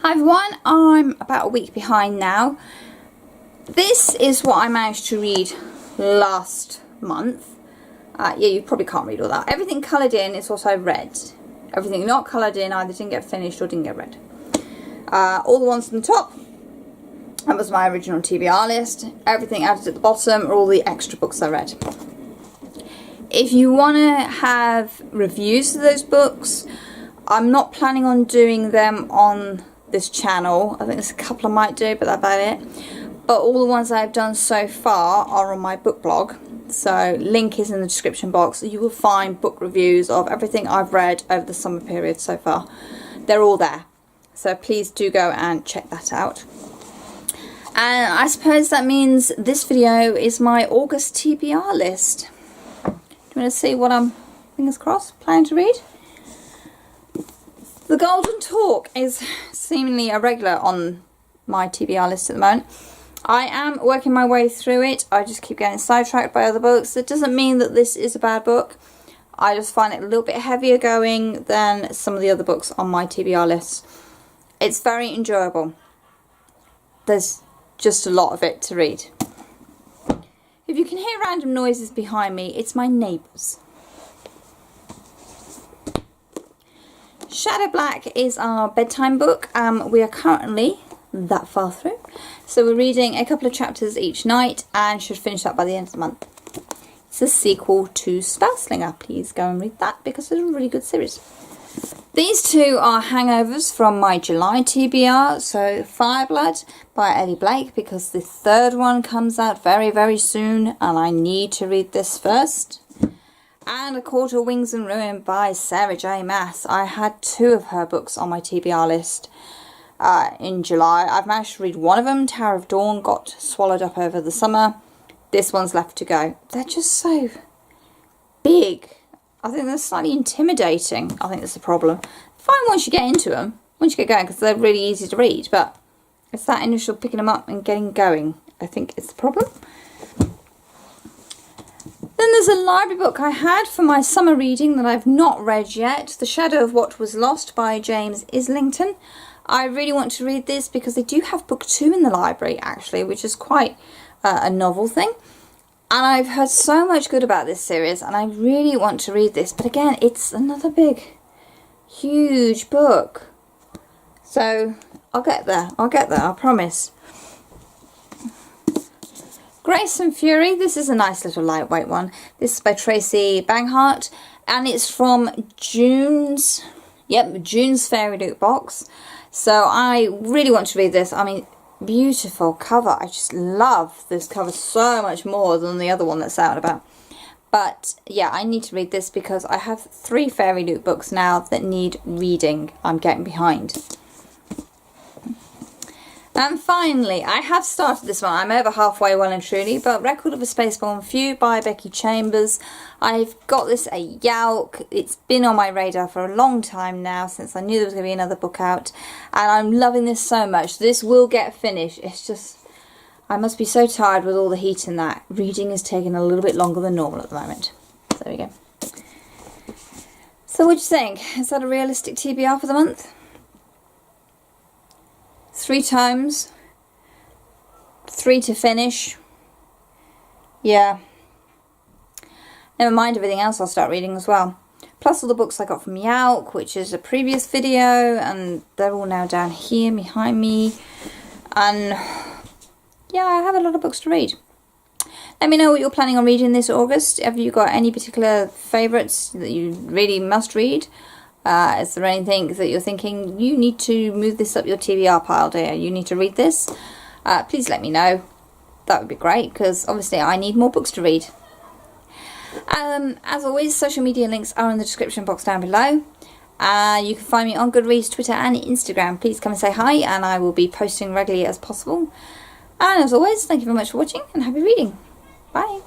Hi everyone, I'm about a week behind now. This is what I managed to read last month. Yeah, you probably can't read all that. Everything coloured in is what I read. Everything not coloured in either didn't get finished or didn't get read. All the ones on the top, that was my original TBR list. Everything added at the bottom are all the extra books I read. If you want to have reviews of those books, I'm not planning on doing them on this channel. I think there's a couple I might do, but that's about it. But all the ones I've done so far are on my book blog, so link is in the description box. You will find book reviews of everything I've read over the summer period so far. They're all there, so please do go and check that out. And I suppose that means this video is my August TBR list. Do you want to see what I'm, fingers crossed, planning to read? The Golden Talk is seemingly a regular on my TBR list at the moment. I am working my way through it. I just keep getting sidetracked by other books. It doesn't mean that this is a bad book. I just find it a little bit heavier going than some of the other books on my TBR list. It's very enjoyable. There's just a lot of it to read. If you can hear random noises behind me, it's my neighbours. Shadow Black is our bedtime book. We are currently that far through, so we're reading a couple of chapters each night and should finish that by the end of the month. It's a sequel to Spellslinger. Please go and read that because it's a really good series. These two are hangovers from my July TBR, so Fireblood by Ellie Blake, because the third one comes out very, very soon and I need to read this first. And A Court of Wings and Ruin by Sarah J. Maas. I had two of her books on my TBR list in July. I've managed to read one of them. Tower of Dawn got swallowed up over the summer. This one's left to go. They're just so big. I think they're slightly intimidating. I think that's the problem. Fine once you get into them, once you get going, because they're really easy to read. But it's that initial picking them up and getting going, I think, is the problem. Then there's a library book I had for my summer reading that I've not read yet. The Shadow of What Was Lost by James Islington. I really want to read this because they do have book 2 in the library actually, which is quite a novel thing. And I've heard so much good about this series and I really want to read this. But again, it's another big, huge book. So I'll get there, I promise. Grace and Fury, this is a nice little lightweight one. This is by Tracy Banghart and it's from June's Fairy Loot box. So I really want to read this. I mean, beautiful cover. I just love this cover so much more than the other one that's out about. But yeah, I need to read this because I have 3 Fairy Loot books now that need reading. I'm getting behind. And finally, I have started this one. I'm over halfway well and truly, but Record of a Spaceborne Few by Becky Chambers. I've got this a Yalk. It's been on my radar for a long time now, since I knew there was going to be another book out. And I'm loving this so much. This will get finished. It's just, I must be so tired with all the heat in that. Reading is taking a little bit longer than normal at the moment. So there we go. So what do you think? Is that a realistic TBR for the month? 3 times, 3 to finish. Yeah. Never mind everything else I'll start reading as well. Plus all the books I got from Yalk, which is a previous video, and they're all now down here behind me. And yeah, I have a lot of books to read. Let me know what you're planning on reading this August. Have you got any particular favourites that you really must read? Is there anything that you're thinking, you need to move this up your TBR pile, dear? You need to read this? Please let me know. That would be great, because obviously I need more books to read. As always, social media links are in the description box down below. You can find me on Goodreads, Twitter and Instagram. Please come and say hi, and I will be posting regularly as possible. And as always, thank you very much for watching, and happy reading. Bye.